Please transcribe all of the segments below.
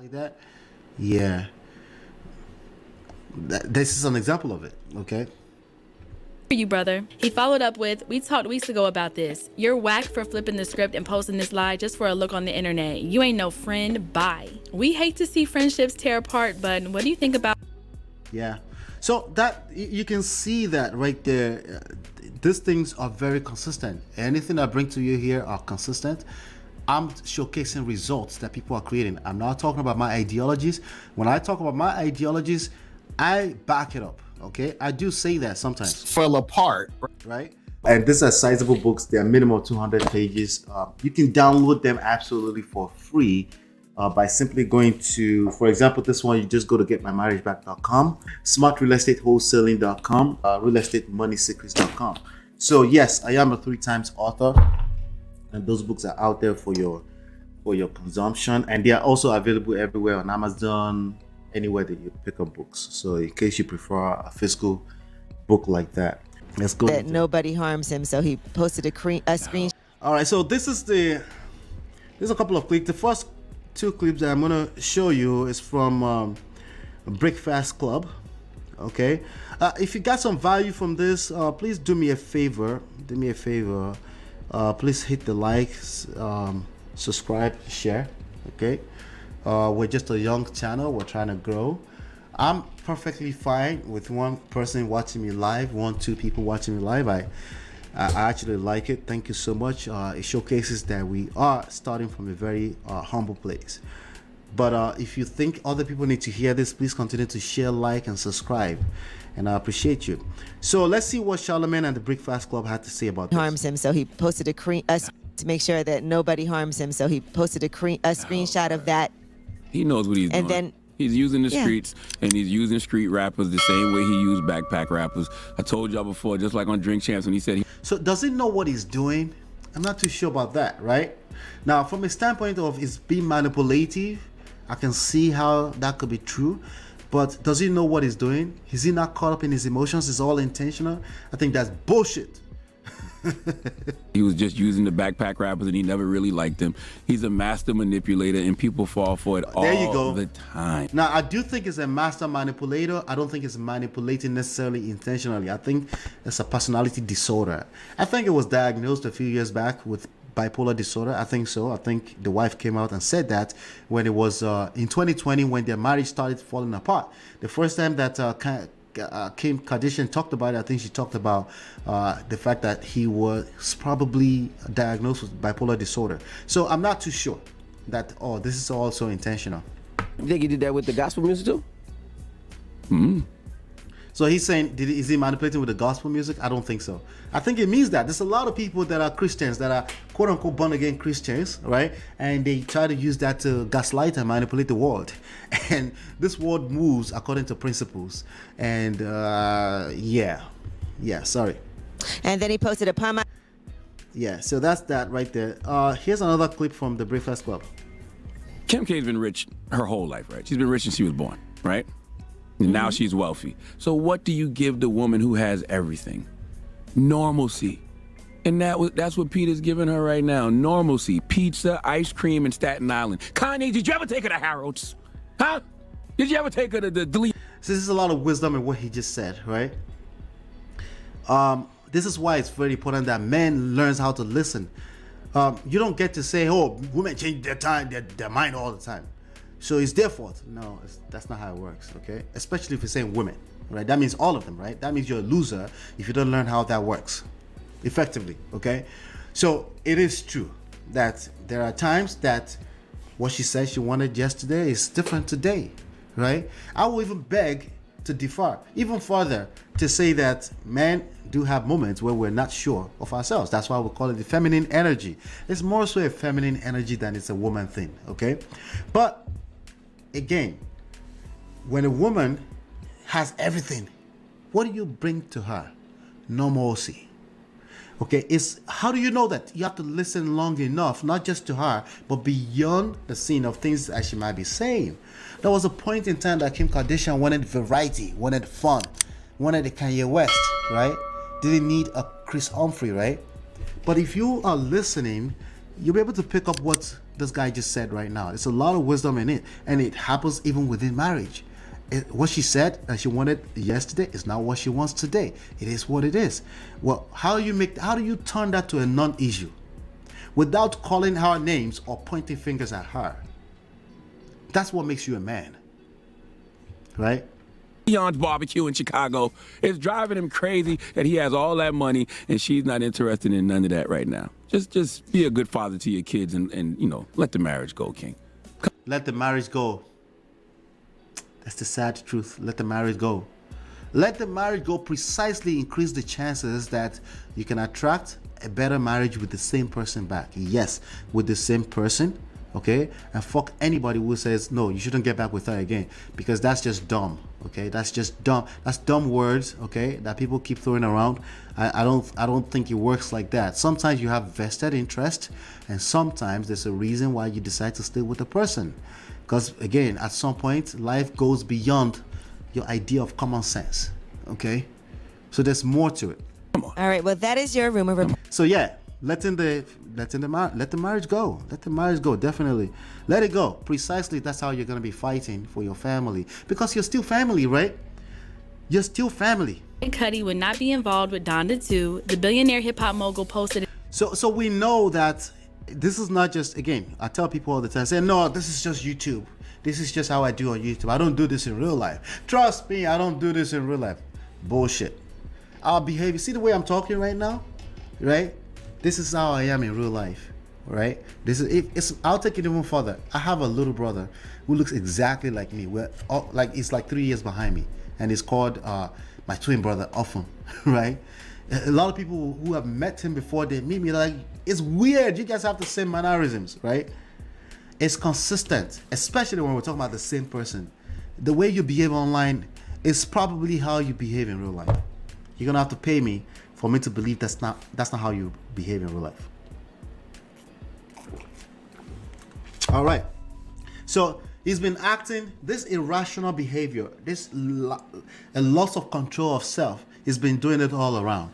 like that. Yeah, this is an example of it. Okay. For you, brother. He followed up with, we talked weeks ago about this. You're whack for flipping the script and posting this lie just for a look on the internet. You ain't no friend. Bye. We hate to see friendships tear apart, but what do you think about? Yeah. So that you can see that right there. These things are very consistent. Anything I bring to you here are consistent. I'm showcasing results that people are creating. I'm not talking about my ideologies. When I talk about my ideologies, I back it up. Okay, I do say that sometimes. Fell apart, right? And these are sizable books. They're minimum 200 pages. You can download them absolutely for free by simply going to, for example, this one, you just go to getmymarriageback.com, smartrealestateWholesaling.com, realestatemoneysecrets.com. So yes, I am a 3 times author, and those books are out there for your consumption, and they are also available everywhere on Amazon, anywhere that you pick up books. So in case you prefer a physical book like that, let's go. That nobody harms him, so he posted a screen. All right, so there's a couple of clips. The first 2 clips that I'm gonna show you is from Breakfast Club. Okay, if you got some value from this, please do me a favor. Please hit the likes, subscribe, share. Okay. We're just a young channel. We're trying to grow. I'm perfectly fine with 1 person watching me live, 1-2 people watching me live. I actually like it. Thank you so much. It showcases that we are starting from a very humble place. But if you think other people need to hear this, please continue to share, like, and subscribe. And I appreciate you. So let's see what Charlemagne and the Breakfast Club had to say about this. Harms him, so he posted to make sure that nobody harms him. So he posted a screenshot of that. He knows what he's doing. And then he's using the streets, and he's using street rappers the same way he used backpack rappers. I told y'all before, just like on Drink Champs when he said So does he know what he's doing? I'm not too sure about that, right? Now, from a standpoint of it's being manipulative, I can see how that could be true. But does he know what he's doing? Is he not caught up in his emotions? It's all intentional? I think that's bullshit. he was just using the backpack rappers and he never really liked them. He's a master manipulator and people fall for it all the time. Now, I do think it's a master manipulator. I don't think it's manipulating necessarily intentionally. I think it's a personality disorder. I think it was diagnosed a few years back with bipolar disorder. I think so. I think the wife came out and said that when it was in 2020 when their marriage started falling apart. The first time that Kim Kardashian talked about it, I think she talked about the fact that he was probably diagnosed with bipolar disorder. So I'm not too sure that, this is also intentional. You think he did that with the gospel music too? So he's saying, is he manipulating with the gospel music? I don't think so. I think it means that there's a lot of people that are Christians, that are quote unquote born again Christians, right? And they try to use that to gaslight and manipulate the world. And this world moves according to principles. And sorry. And then he posted upon my. Yeah, so that's that right there. Here's another clip from the Breakfast Club. Kim K's been rich her whole life, right? She's been rich since she was born, right? And now she's wealthy. So what do you give the woman who has everything? Normalcy. And that's what Peter's giving her right now. Normalcy. Pizza, ice cream, and Staten Island. Kanye, did you ever take her to Harold's? Huh? Did you ever take her to the delete? So this is a lot of wisdom in what he just said, right? This is why it's very important that men learns how to listen. You don't get to say, women change their mind all the time, so it's their fault. No, that's not how it works, okay? Especially if you're saying women, right? That means all of them, right? That means you're a loser if you don't learn how that works effectively, okay? So it is true that there are times that what she said she wanted yesterday is different today, right? I will even beg to differ even further to say that men do have moments where we're not sure of ourselves. That's why we call it the feminine energy. It's more so a feminine energy than it's a woman thing, okay? But again, when a woman has everything, what do you bring to her? Normalcy. Okay, it's how do you know that? You have to listen long enough, not just to her, but beyond the scene of things that she might be saying. There was a point in time that Kim Kardashian wanted variety, wanted fun, wanted a Kanye West, right? Didn't need a Chris Humphrey, right? But if you are listening, you'll be able to pick up what this guy just said right now. There's a lot of wisdom in it, and it happens even within marriage. What she said that she wanted yesterday is not what she wants today. It is what it is. Well, how do you turn that to a non-issue without calling her names or pointing fingers at her? That's what makes you a man, right? Leon's barbecue in Chicago is driving him crazy that he has all that money and she's not interested in none of that right now. Just be a good father to your kids and you know, let the marriage go, King. Let the marriage go. That's the sad truth. Let the marriage go. Let the marriage go precisely increase the chances that you can attract a better marriage with the same person back. Yes, with the same person, okay? And fuck anybody who says, no, you shouldn't get back with her again, because that's just dumb, okay? That's just dumb. That's dumb words, okay, that people keep throwing around. I don't think it works like that. Sometimes you have vested interest, and sometimes there's a reason why you decide to stay with a person. Because again, at some point, life goes beyond your idea of common sense. Okay, so there's more to it. All right. Well, that is your rumor report. So yeah, let the marriage go. Let the marriage go. Definitely, let it go. Precisely, that's how you're gonna be fighting for your family, because you're still family, right? You're still family. Cudi would not be involved with Donda 2. The billionaire hip hop mogul posted. So we know that. This is not just, again, I tell people all the time, I say, no, this is just YouTube. This is just how I do on YouTube. I don't do this in real life. Trust me, I don't do this in real life. Bullshit. Our behavior, see the way I'm talking right now, right? This is how I am in real life, right? I'll take it even further. I have a little brother who looks exactly like me. He's like 3 years behind me, and he's called my twin brother often, right? A lot of people who have met him before they meet me, they're like, it's weird. You guys have the same mannerisms, right? It's consistent, especially when we're talking about the same person. The way you behave online is probably how you behave in real life. You're gonna have to pay me for me to believe that's not how you behave in real life. All right. So he's been acting this irrational behavior, a loss of control of self. He's been doing it all around.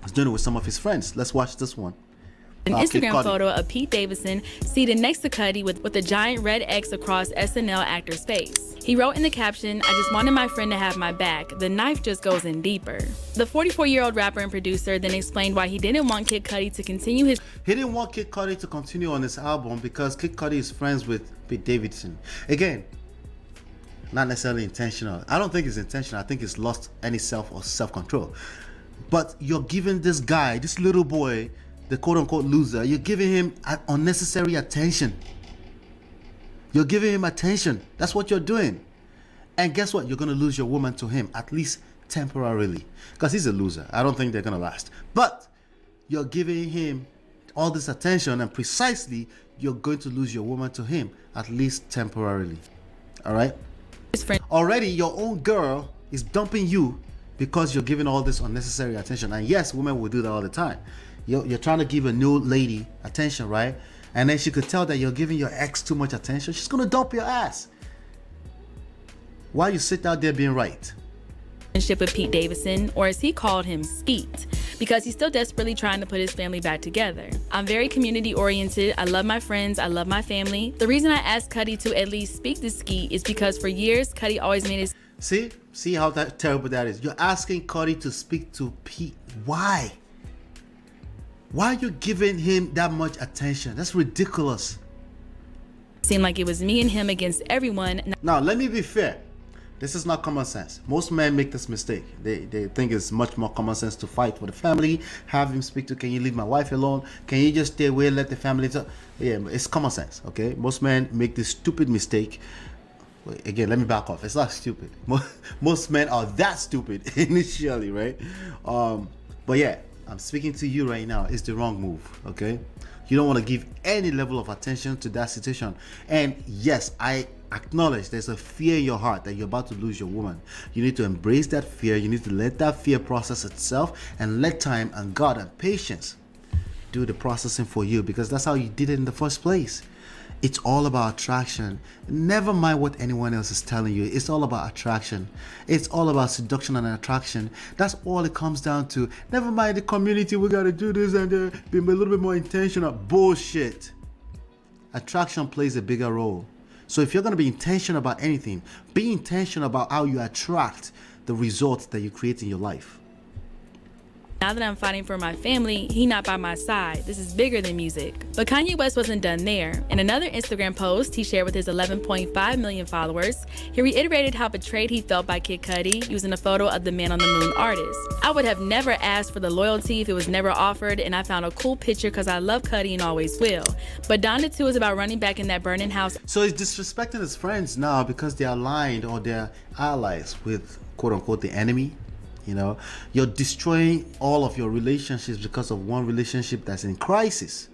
He's doing it with some of his friends. Let's watch this one. An Instagram photo of Pete Davidson seated next to Cudi with a giant red X across SNL actor's face. He wrote in the caption, "I just wanted my friend to have my back. The knife just goes in deeper." The 44-year-old rapper and producer then explained why he didn't want Kid Cudi to continue his... He didn't want Kid Cudi to continue on his album because Kid Cudi is friends with Pete Davidson. Again, not necessarily intentional. I don't think it's intentional. I think it's lost any self-control. But you're giving this guy, this little boy, the quote-unquote loser, you're giving him unnecessary attention. You're giving him attention. That's what you're doing. And guess what? You're going to lose your woman to him, at least temporarily. Because he's a loser. I don't think they're going to last. But you're giving him all this attention, and precisely, you're going to lose your woman to him, at least temporarily. All right? Already, your own girl is dumping you because you're giving all this unnecessary attention. And yes, women will do that all the time. You're trying to give a new lady attention, right? And then she could tell that you're giving your ex too much attention. She's gonna dump your ass. Why you sit out there being right? Relationship with Pete Davidson, or as he called him, Skeet, because he's still desperately trying to put his family back together. "I'm very community oriented. I love my friends. I love my family. The reason I asked Cudi to at least speak to Skeet is because for years, Cudi always made his..." See how terrible that is. You're asking Cudi to speak to Pete. Why? Why are you giving him that much attention? That's ridiculous. Seemed like it was me and him against everyone. Now, let me be fair. This is not common sense. Most men make this mistake. They think it's much more common sense to fight for the family, have him speak to, can you leave my wife alone? Can you just stay away, let the family talk? Yeah, it's common sense, okay? Most men make this stupid mistake. Again, let me back off. It's not stupid. Most men are that stupid initially, right? But yeah, I'm speaking to you right now. It's the wrong move, okay? You don't want to give any level of attention to that situation. And yes, I acknowledge there's a fear in your heart that you're about to lose your woman. You need to embrace that fear. You need to let that fear process itself and let time and God and patience do the processing for you, because that's how you did it in the first place. It's all about attraction. Never mind what anyone else is telling you. It's all about attraction. It's all about seduction and attraction. That's all it comes down to. Never mind the community, we got to do this and be a little bit more intentional. Bullshit. attraction plays a bigger role. So if you're going to be intentional about anything, be intentional about how you attract the results that you create in your life. Now that I'm fighting for my family, he not by my side. This is bigger than music. But Kanye West wasn't done there. In another Instagram post he shared with his 11.5 million followers, he reiterated how betrayed he felt by Kid Cudi using a photo of the Man on the Moon artist. I would have never asked for the loyalty if it was never offered, and I found a cool picture because I love Cudi and always will. But Donda 2 is about running back in that burning house. So he's disrespecting his friends now because they're aligned or they're allies with quote unquote the enemy. You know, you're destroying all of your relationships because of one relationship that's in crisis.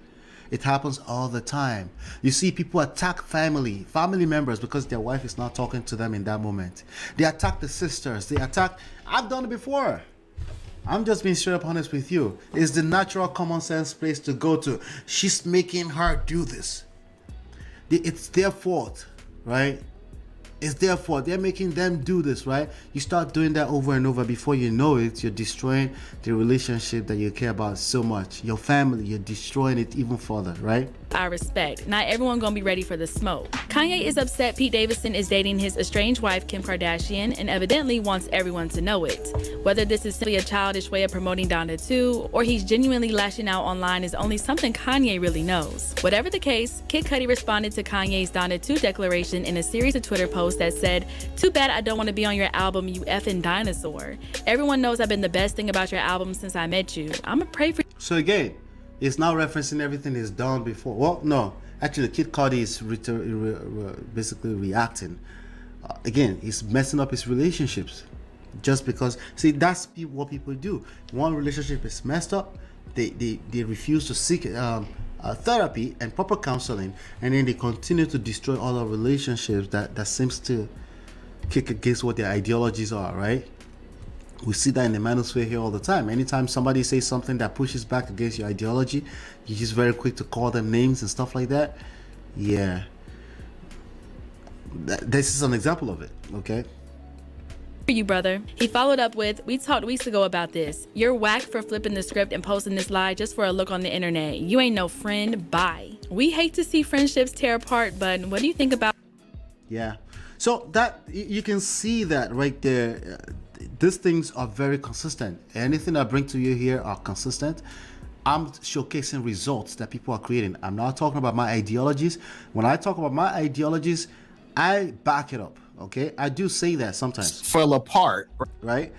It happens all the time. You see people attack family members because their wife is not talking to them in that moment. They attack the sisters. I've done it before. I'm just being straight up honest with you. It's the natural common sense place to go to. She's making her do this. It's their fault, right? It's their fault. They're making them do this, right? You start doing that over and over. Before you know it, you're destroying the relationship that you care about so much. Your family, you're destroying it even further, right? I respect. Not everyone gonna be ready for the smoke. Kanye is upset Pete Davidson is dating his estranged wife Kim Kardashian and evidently wants everyone to know it. Whether this is simply a childish way of promoting Donda 2 or he's genuinely lashing out online is only something Kanye really knows. Whatever the case, Kid Cudi responded to Kanye's Donda 2 declaration in a series of Twitter posts that said, "Too bad I don't want to be on your album, you effing dinosaur. Everyone knows I've been the best thing about your album since I met you. I'ma pray for." So again, it's now referencing everything he's done before. Well, no, actually, Kid Cudi is basically reacting. Again, he's messing up his relationships just because. See, that's what people do. One relationship is messed up, they refuse to seek therapy and proper counseling, and then they continue to destroy other relationships that seems to kick against what their ideologies are, right? We see that in the manosphere here all the time. Anytime somebody says something that pushes back against your ideology, you're just very quick to call them names and stuff like that. Yeah. This is an example of it, okay? For you, brother. He followed up with, "We talked weeks ago about this. You're whack for flipping the script and posting this lie just for a look on the internet. You ain't no friend, bye." We hate to see friendships tear apart, but what do you think about? Yeah. So that you can see that right there. These things are very consistent. Anything I bring to you here are consistent. I'm showcasing results that people are creating. I'm not talking about my ideologies. When I talk about my ideologies, I back it up. Okay, I do say that sometimes. Fell apart. Right?